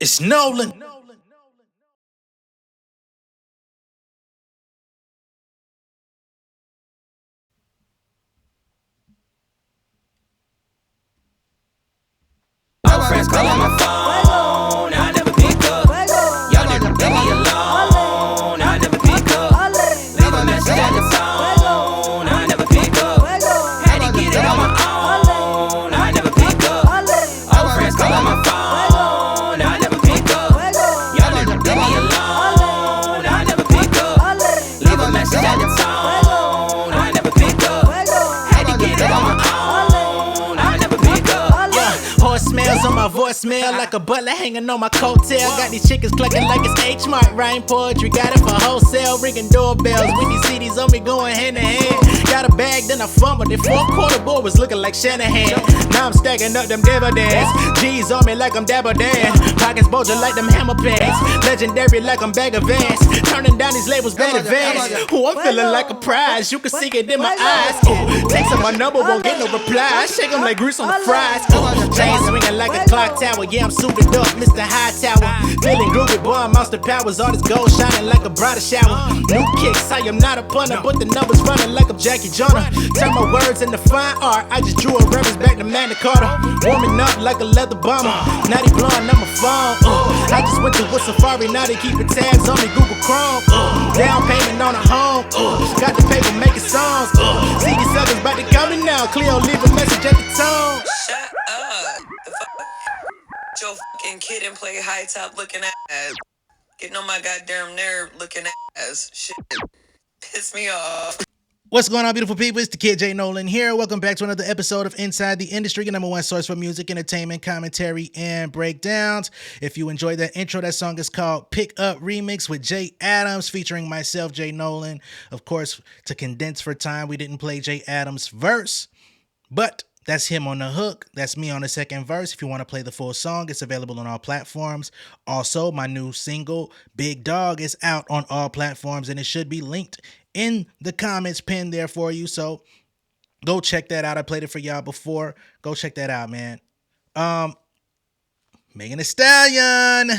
It's Nolan. Old friends calling my phone, I never pick up. Y'all niggas leave me alone, I never pick up. Leave a message at the phone, I never pick up. Had to get it on my own, I never pick up. Old friends calling my phone, I never pick up. Y'all niggas leave me alone, I never pick up. Leave a message at the phone, I never pick up. Had to get it on my own, I never pick up. Horse smells on my voicemail like a butler hanging on my coattail. Got these chickens clucking like it's H-Mart. Writing poetry, got it for wholesale. Ringing doorbells with these CDs on me going hand in hand. Got a bag, then I fumbled. The fourth quarter boy was looking like Shanahan. Now I'm stacking up them dividends. G's on me like I'm Dabba Dan. Pockets bulging like them hammer pants. Legendary like I'm Bag of Vance. Turning down these labels bad advance. Ooh, I'm feeling like a prize. You can see it in my eyes. Ooh, text on my number, won't get no reply. I shake them like grease on the fries. Ooh, chain swinging like a clock tower. Yeah, I'm suited up, Mr. Hightower. Feeling groovy, boy, I'm monster powers. All this gold shining like a bridal shower. New kicks, I am not a punter, but the numbers running like I'm Jackie Joyner. Turn my words into fine art. I just drew a reference back to Magna Carta. Warming up like a leather bomber. Natty blonde on my phone. I just went to a safari, now they keeping tabs on me, Google Chrome. Down payment on a home. Got the paper making songs. See these suckers about to come in now. Cleo leave a message at the tone. Shut up. The fuck? Your fucking kid and play high top looking ass. Getting on my goddamn nerve looking ass. Shit. Piss me off. What's going on, beautiful people? It's the kid J Nolan here. Welcome back to another episode of Inside the Industry, your number one source for music, entertainment, commentary, and breakdowns. If you enjoyed that intro, that song is called Pick Up Remix with Jay Adams, featuring myself, J Nolan. Of course, to condense for time, we didn't play Jay Adams' verse, but that's him on the hook. That's me on the second verse. If you want to play the full song, it's available on all platforms. Also, my new single, Big Dog, is out on all platforms, and it should be linked in the comments pinned there for you. So go check that out. I played it for y'all before. Go check that out, man. Megan Thee Stallion.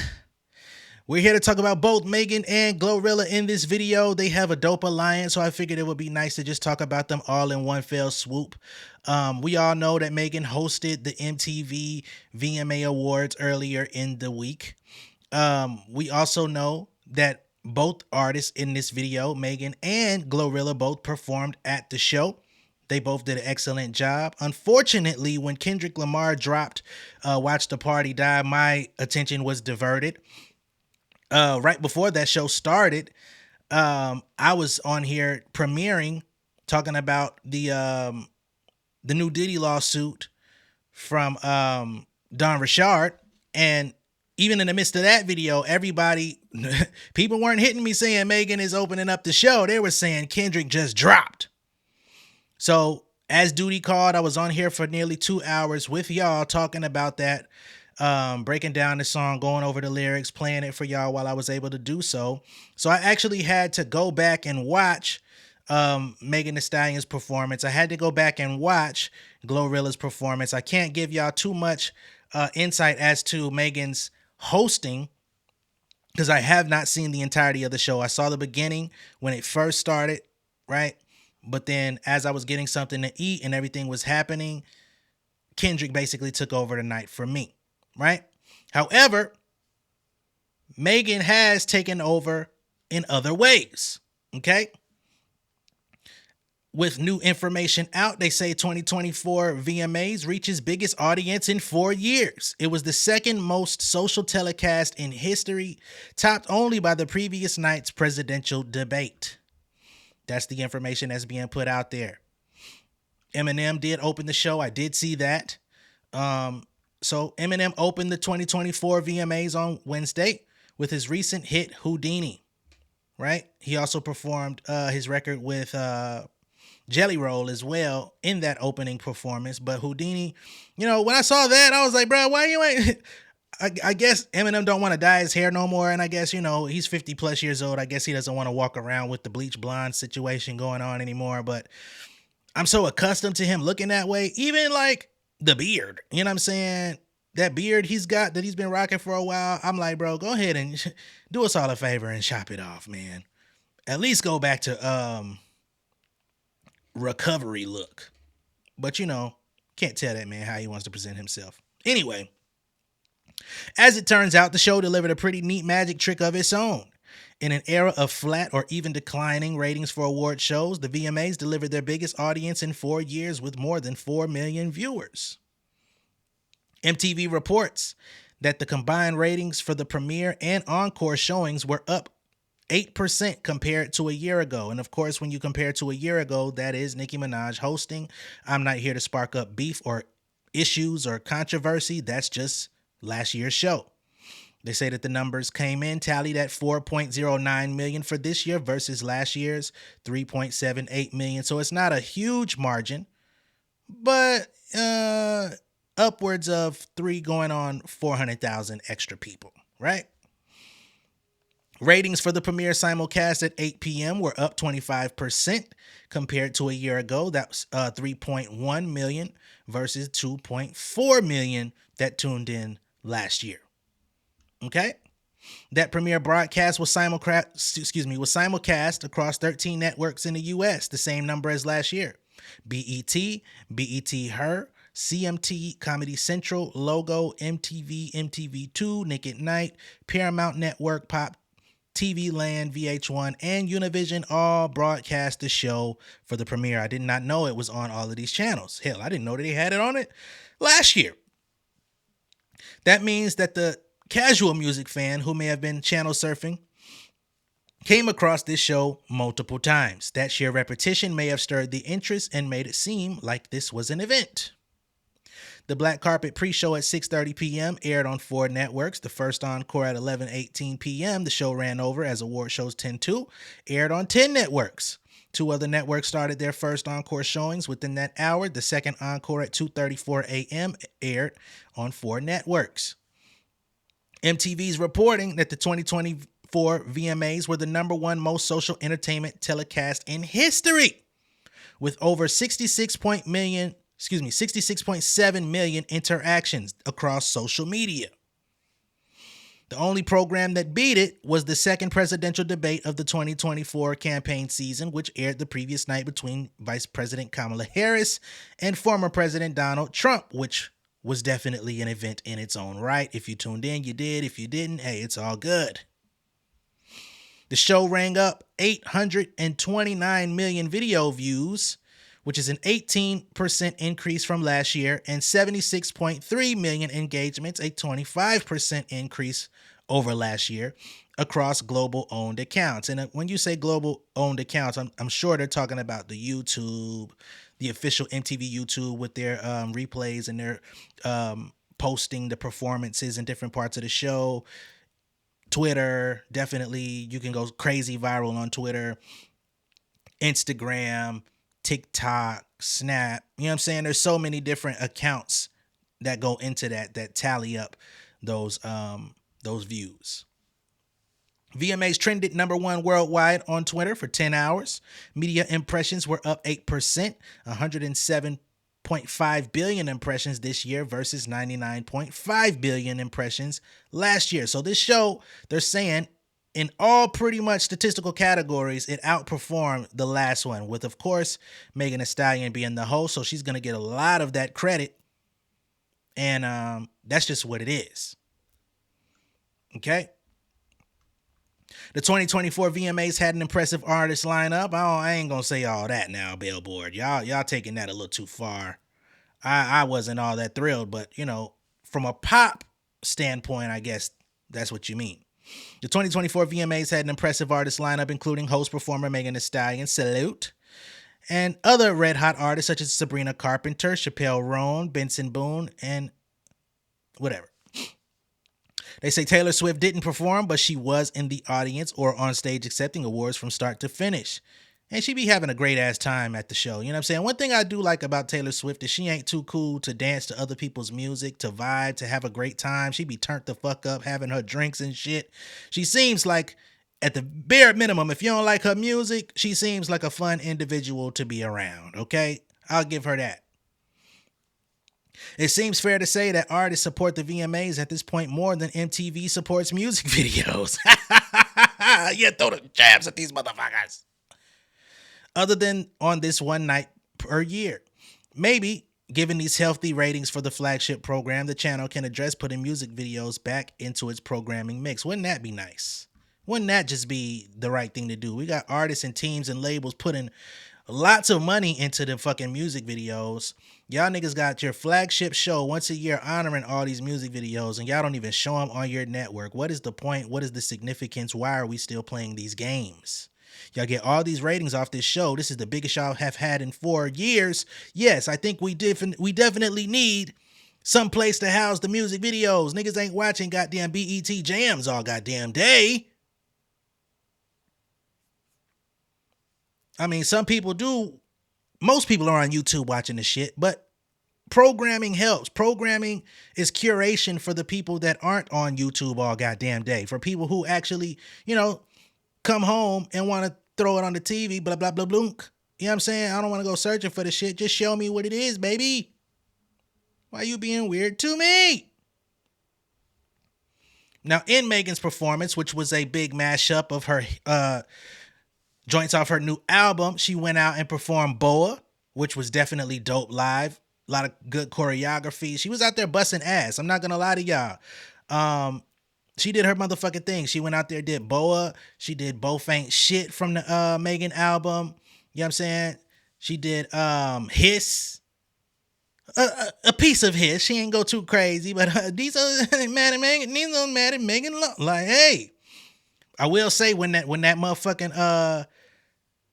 We're here to talk about both Megan and Glorilla in this video. They have a dope alliance, so I figured it would be nice to just talk about them all in one fell swoop. We all know that Megan hosted the MTV VMA Awards earlier in the week. We also know that both artists in this video, Megan and Glorilla, both performed at the show. They both did an excellent job. Unfortunately, when Kendrick Lamar dropped Watch the Party Die, my attention was diverted. Right before that show started, I was on here premiering, talking about the new Diddy lawsuit from Don Richard, and even in the midst of that video, people weren't hitting me saying Megan is opening up the show. They were saying Kendrick just dropped. So as duty called, I was on here for nearly 2 hours with y'all talking about that, breaking down the song, going over the lyrics, playing it for y'all while I was able to do so. So I actually had to go back and watch Megan Thee Stallion's performance. I had to go back and watch Glorilla's performance. I can't give y'all too much insight as to Megan's hosting, because I have not seen the entirety of the show. I saw the beginning when it first started, right? But then as I was getting something to eat and everything was happening, Kendrick basically took over the night for me, right? However, Megan has taken over in other ways, okay? With new information out, they say 2024 VMAs reaches biggest audience in 4 years. It was the second most social telecast in history, topped only by the previous night's presidential debate. That's the information that's being put out there. Eminem did open the show. I did see that. So Eminem opened the 2024 VMAs on Wednesday with his recent hit Houdini, right? He also performed his record with Jelly Roll as well in that opening performance. But Houdini, when I saw that, I was like, bro, why you ain't... I guess Eminem don't want to dye his hair no more, and I guess, he's 50 plus years old. I guess he doesn't want to walk around with the bleach blonde situation going on anymore, but I'm so accustomed to him looking that way. Even like the beard, you know what I'm saying? that beard he's got that he's been rocking for a while, I'm like, bro, go ahead and do us all a favor and chop it off, man. At least go back to recovery look. But can't tell that man how he wants to present himself. Anyway, as it turns out, the show delivered a pretty neat magic trick of its own. In an era of flat or even declining ratings for award shows, the VMAs delivered their biggest audience in 4 years with more than 4 million viewers. MTV reports that the combined ratings for the premiere and encore showings were up 8% compared to a year ago. And of course, when you compare to a year ago, that is Nicki Minaj hosting. I'm not here to spark up beef or issues or controversy. That's just last year's show. They say that the numbers came in tallied at 4.09 million for this year versus last year's 3.78 million. So it's not a huge margin, but upwards of 3 going on 400,000 extra people, right? Ratings for the premiere simulcast at 8 p.m. were up 25% compared to a year ago. That was 3.1 million versus 2.4 million that tuned in last year. Okay? That premiere broadcast was simulcast across 13 networks in the U.S., the same number as last year. BET, BET Her, CMT, Comedy Central, Logo, MTV, MTV2, Nick at Night, Paramount Network, Pop TV Land, VH1, and Univision all broadcast the show for the premiere. I did not know it was on all of these channels. Hell, I didn't know that they had it on it last year. That means that the casual music fan who may have been channel surfing came across this show multiple times. That sheer repetition may have stirred the interest and made it seem like this was an event. The Black Carpet pre-show at 6:30 p.m. aired on 4 networks. The first encore at 11:18 p.m. The show ran over as award shows tend to, aired on 10 networks. 2 other networks started their first encore showings within that hour. The second encore at 2:34 a.m. aired on 4 networks. MTV's reporting that the 2024 VMAs were the #1 most social entertainment telecast in history, with over 66.7 million interactions across social media. The only program that beat it was the second presidential debate of the 2024 campaign season, which aired the previous night between Vice President Kamala Harris and former President Donald Trump, which was definitely an event in its own right. If you tuned in, you did. If you didn't, hey, it's all good. The show rang up 829 million video views, which is an 18% increase from last year, and 76.3 million engagements, a 25% increase over last year across global owned accounts. And when you say global owned accounts, I'm sure they're talking about the YouTube, the official MTV YouTube with their replays and their posting the performances in different parts of the show. Twitter, definitely, you can go crazy viral on Twitter, Instagram, TikTok, Snap. You know what I'm saying? There's so many different accounts that go into that tally up those views. VMAs trended #1 worldwide on Twitter for 10 hours. Media impressions were up 8%, 107.5 billion impressions this year versus 99.5 billion impressions last year. So this show, they're saying, in all pretty much statistical categories, it outperformed the last one, with, of course, Megan Thee Stallion being the host, so she's going to get a lot of that credit, and that's just what it is. Okay? The 2024 VMAs had an impressive artist lineup. I ain't going to say all that now, Billboard. Y'all taking that a little too far. I wasn't all that thrilled, but, from a pop standpoint, I guess that's what you mean. The 2024 VMAs had an impressive artist lineup, including host-performer Megan Thee Stallion, Salute, and other red-hot artists such as Sabrina Carpenter, Chappelle Roan, Benson Boone, and whatever. They say Taylor Swift didn't perform, but she was in the audience or on stage accepting awards from start to finish. And she be having a great-ass time at the show. You know what I'm saying? One thing I do like about Taylor Swift is she ain't too cool to dance to other people's music, to vibe, to have a great time. She be turned the fuck up, having her drinks and shit. She seems like, at the bare minimum, if you don't like her music, she seems like a fun individual to be around, okay? I'll give her that. It seems fair to say that artists support the VMAs at this point more than MTV supports music videos. Yeah, throw the jabs at these motherfuckers. Other than on this one night per year. Maybe, given these healthy ratings for the flagship program, the channel can address putting music videos back into its programming mix. Wouldn't that be nice? Wouldn't that just be the right thing to do? We got artists and teams and labels putting lots of money into the fucking music videos. Y'all niggas got your flagship show once a year honoring all these music videos, and y'all don't even show them on your network. What is the point? What is the significance? Why are we still playing these games? Y'all get all these ratings off this show. This is the biggest y'all have had in 4 years. Yes, I think we definitely need some place to house the music videos. Niggas ain't watching goddamn BET jams all goddamn day. I mean, some people do. Most people are on YouTube watching the shit, but programming helps. Programming is curation for the people that aren't on YouTube all goddamn day. For people who actually, come home and want to throw it on the TV, blah, blah, blah, blunk. You know what I'm saying? I don't want to go searching for the shit. Just show me what it is, baby. Why you being weird to me? Now, in Megan's performance, which was a big mashup of her joints off her new album, she went out and performed Boa, which was definitely dope live. A lot of good choreography. She was out there busting ass. I'm not going to lie to y'all. She did her motherfucking thing. She went out there, did Boa. She did Both Ain't Shit from the Megan album. You know what I'm saying? She did Hiss. A piece of Hiss. She ain't go too crazy, but these are mad at Megan. These are mad at Megan. Like, hey. I will say when that motherfucking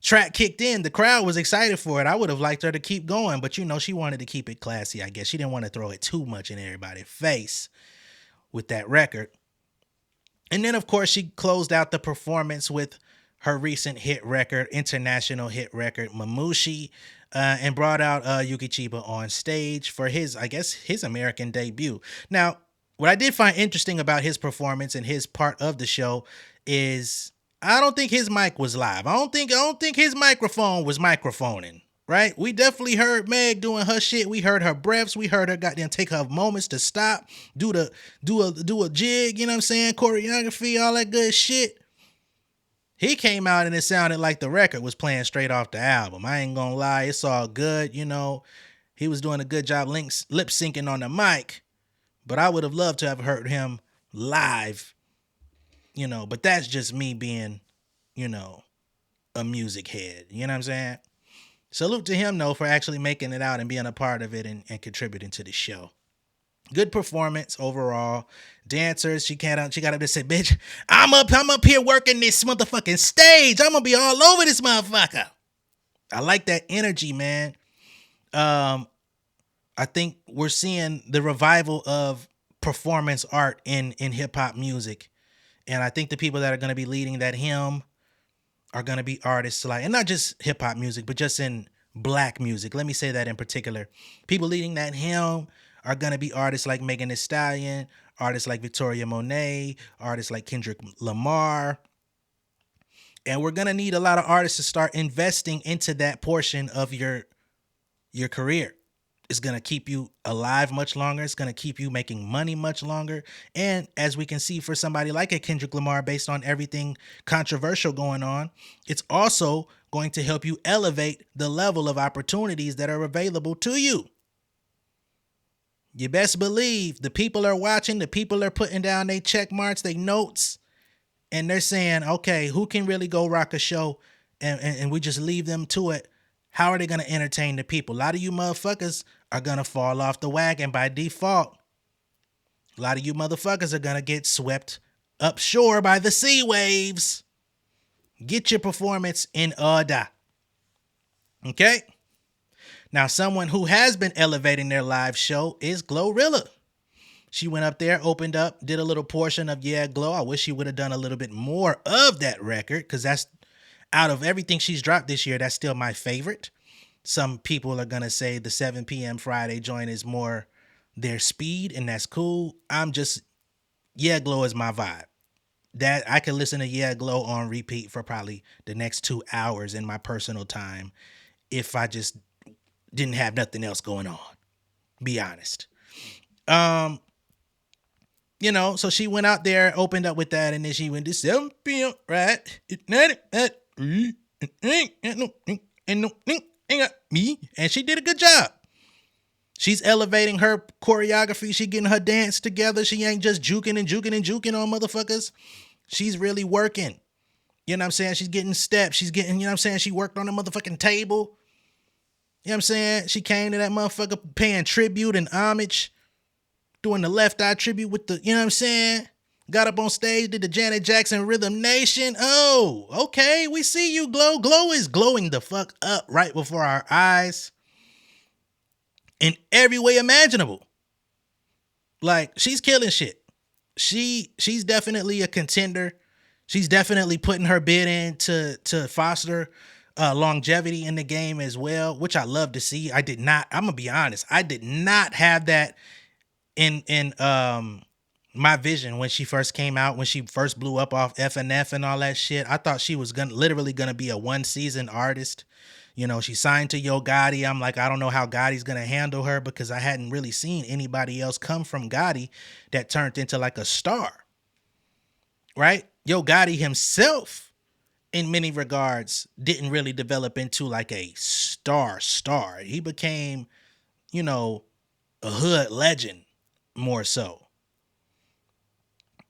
track kicked in, the crowd was excited for it. I would have liked her to keep going, but she wanted to keep it classy, I guess. She didn't want to throw it too much in everybody's face with that record. And then, of course, she closed out the performance with her recent hit record, international hit record, Mamushi, and brought out Yuki Chiba on stage for his American debut. Now, what I did find interesting about his performance and his part of the show is I don't think his mic was live. I don't think his microphone was microphoning. Right? We definitely heard Meg doing her shit. We heard her breaths. We heard her goddamn take her moments to stop, do a jig, you know what I'm saying? Choreography, all that good shit. He came out and it sounded like the record was playing straight off the album. I ain't gonna lie, it's all good, He was doing a good job lip syncing on the mic, but I would have loved to have heard him live, but that's just me being, a music head. You know what I'm saying? Salute to him, though, for actually making it out and being a part of it and contributing to the show. Good performance overall. Dancers, she got up to say, bitch, I'm up here working this motherfucking stage. I'm gonna be all over this motherfucker. I like that energy, man. I think we're seeing the revival of performance art in hip hop music. And I think the people that are gonna be leading that hymn are going to be artists like, and not just hip hop music, but just in black music. Let me say that in particular. People leading that hymn are going to be artists like Megan Thee Stallion, artists like Victoria Monet, artists like Kendrick Lamar. And we're going to need a lot of artists to start investing into that portion of your career. It's going to keep you alive much longer. It's going to keep you making money much longer. And as we can see for somebody like a Kendrick Lamar, based on everything controversial going on, it's also going to help you elevate the level of opportunities that are available to you. You best believe the people are watching, the people are putting down their check marks, their notes, and they're saying, okay, who can really go rock a show? And we just leave them to it. How are they going to entertain the people? A lot of you motherfuckers are going to fall off the wagon by default. A lot of you motherfuckers are going to get swept upshore by the sea waves. Get your performance in order. Okay? Now, someone who has been elevating their live show is Glorilla. She went up there, opened up, did a little portion of Yeah Glow. I wish she would have done a little bit more of that record, because that's, out of everything she's dropped this year, that's still my favorite. Some people are going to say the 7 p.m. Friday joint is more their speed, and that's cool. Yeah Glow is my vibe. That I could listen to Yeah Glow on repeat for probably the next 2 hours in my personal time if I just didn't have nothing else going on. Be honest. Um, so she went out there, opened up with that, and then she went to 7 p.m. right? Ain't got me, and she did a good job. She's elevating her choreography. She getting her dance together. She ain't just juking and juking and juking on motherfuckers. She's really working. You know what I'm saying? She's getting steps. She's getting, you know what I'm saying? She worked on the motherfucking table. You know what I'm saying? She came to that motherfucker paying tribute and homage, doing the Left Eye tribute with the, you know what I'm saying? Got up on stage, did the Janet Jackson Rhythm Nation. Oh, okay. We see you, Glow. Glow is glowing the fuck up right before our eyes in every way imaginable. Like, she's killing shit. She's definitely a contender. She's definitely putting her bid in to foster longevity in the game as well, which I love to see. I'm gonna be honest, I did not have that in my vision when she first came out, when she first blew up off FNF and all that shit. I thought she was literally gonna be a one season artist. She signed to Yo Gotti. I'm like, I don't know how Gotti's gonna handle her, because I hadn't really seen anybody else come from Gotti that turned into like a star. Right? Yo Gotti himself, in many regards, didn't really develop into like a star. He became, a hood legend more so.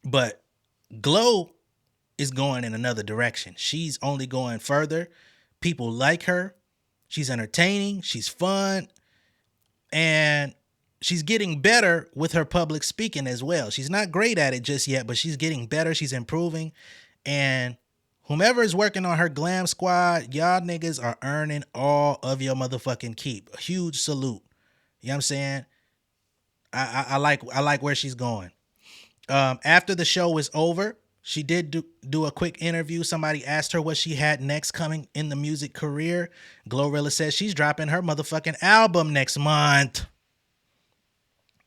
But Glow is going in another direction. She's only going further. People like her. She's entertaining. She's fun. And she's getting better with her public speaking as well. She's not great at it just yet, but she's getting better. She's improving. And whomever is working on her glam squad, y'all niggas are earning all of your motherfucking keep. A huge salute. You know what I'm saying? I like where she's going. After the show was over, she did do a quick interview. Somebody asked her what she had next coming in the music career. Glorilla says she's dropping her motherfucking album next month.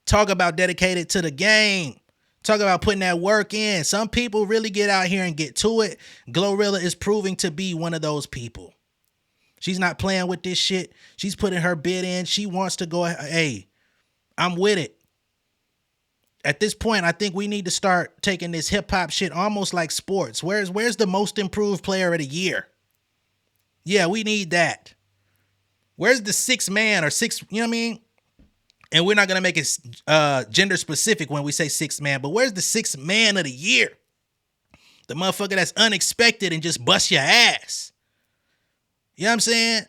Talk about dedicated to the game. Talk about putting that work in. Some people really get out here and get to it. Glorilla is proving to be one of those people. She's not playing with this shit. She's putting her bid in. She wants to go, hey, I'm with it. At this point, I think we need to start taking this hip hop shit almost like sports. Where's the most improved player of the year? Yeah, we need that. Where's the sixth man or six, you know what I mean? And we're not going to make it gender specific when we say sixth man, but where's the sixth man of the year? The motherfucker that's unexpected and just bust your ass. You know what I'm saying?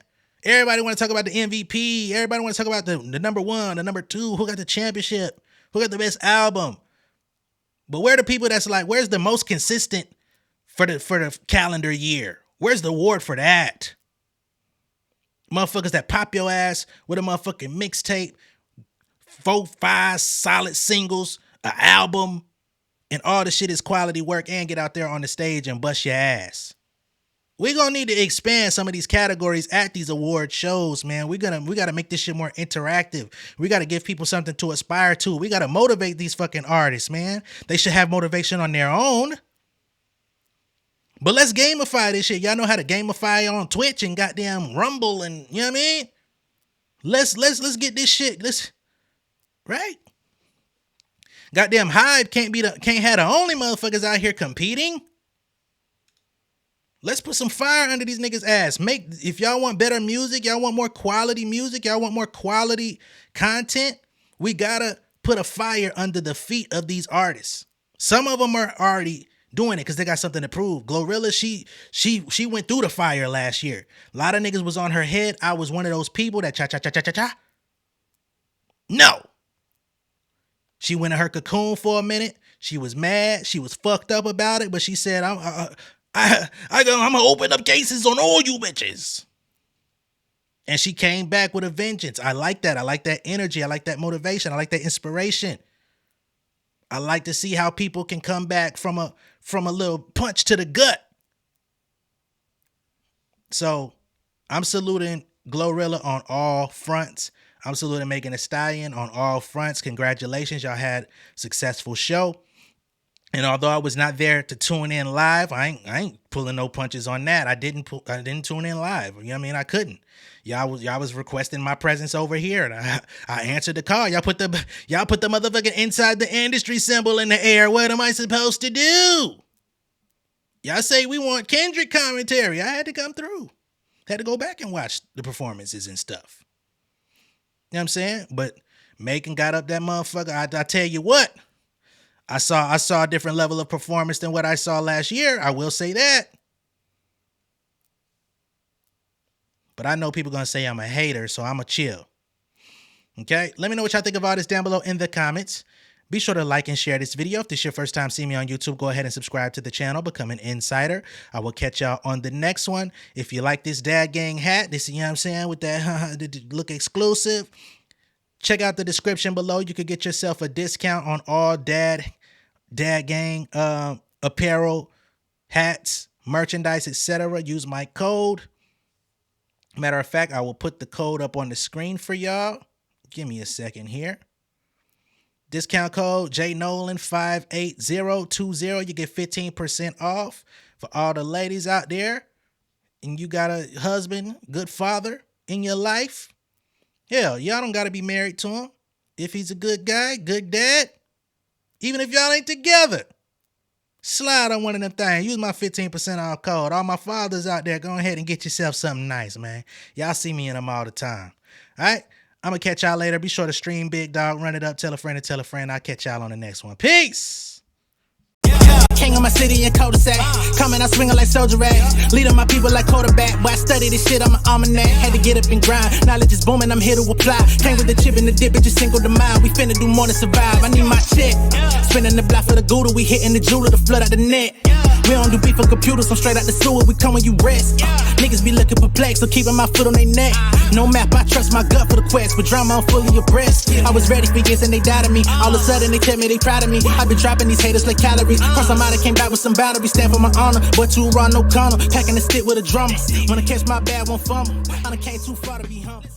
Everybody want to talk about the MVP. Everybody want to talk about the number one, the number two, who got the championship, who got the best album. But where are the people that's like, where's the most consistent for the calendar year? Where's the award for that? Motherfuckers that pop your ass with a motherfucking mixtape, 4-5 solid singles, an album, and all the shit is quality work, and get out there on the stage and bust your ass. We're gonna need to expand some of these categories at these award shows, man. We gotta make this shit more interactive. We gotta give people something to aspire to. We gotta motivate these fucking artists, man. They should have motivation on their own. But let's gamify this shit. Y'all know how to gamify on Twitch and goddamn Rumble, and you know what I mean? Let's get this shit. Right? Goddamn Hyde can't have the only motherfuckers out here competing. Let's put some fire under these niggas' ass. If y'all want better music, y'all want more quality music, y'all want more quality content, we gotta put a fire under the feet of these artists. Some of them are already doing it because they got something to prove. Glorilla, she went through the fire last year. A lot of niggas was on her head. I was one of those people that cha. No. She went in her cocoon for a minute. She was mad. She was fucked up about it, but she said, I'm gonna open up cases on all you bitches. And she came back with a vengeance. I like that. I like that energy. I like that motivation. I like that inspiration. I like to see how people can come back from a little punch to the gut. So I'm saluting Glorilla on all fronts. I'm saluting Megan Thee Stallion on all fronts. Congratulations. Y'all had a successful show. And although I was not there to tune in live, I ain't pulling no punches on that. I didn't tune in live. You know what I mean? I couldn't. Y'all was requesting my presence over here, and I answered the call. Y'all put the motherfucking inside the industry symbol in the air. What am I supposed to do? Y'all say we want Kendrick commentary. I had to come through. Had to go back and watch the performances and stuff. You know what I'm saying? But Megan got up that motherfucker. I tell you what. I saw a different level of performance than what I saw last year. I will say that. But I know people going to say I'm a hater, so I'm going to chill. Okay? Let me know what y'all think of all this down below in the comments. Be sure to like and share this video. If this is your first time seeing me on YouTube, go ahead and subscribe to the channel. Become an insider. I will catch y'all on the next one. If you like this Dad Gang hat, this, you know what I'm saying, with that look exclusive, check out the description below. You could get yourself a discount on all Dad Gang apparel, hats, merchandise, etc. Use my code. Matter of fact, I will put the code up on the screen for y'all. Give me a second here. Discount code J Nolan 58020. You get 15% off for all the ladies out there. And you got a husband, good father in your life. Hell, y'all don't got to be married to him. If he's a good guy, good dad, even if y'all ain't together, slide on one of them things. Use my 15% off code. All my fathers out there, go ahead and get yourself something nice, man. Y'all see me in them all the time. All right? I'm going to catch y'all later. Be sure to stream Big Dog. Run it up. Tell a friend to tell a friend. I'll catch y'all on the next one. Peace. King of my city and cul-de-sac. Coming out swinging like soldier rags. Leading my people like quarterback. Boy, I study this shit, I'm an almanac. Had to get up and grind. Knowledge is booming, I'm here to apply. Came with the chip and the dip, it just single the mind. We finna do more than survive. I need my check. Spinning the block for the Gouda. We hitting the jeweler to flood out the net. We don't do beef on computers, I'm straight out the sewer. We come when you rest. Niggas be looking perplexed, so keeping my foot on their neck. No map, I trust my gut for the quest. With drama, I'm fully abreast. I was ready for years and they doubted me. All of a sudden they tell me they proud of me. I've been dropping these haters like calories. Cross them out, I came back with some boundaries. Stand for my honor, but too raw, no corner. Packing the stick with a drummer. Wanna catch my bad, won't fumble. I done came too far to be humble.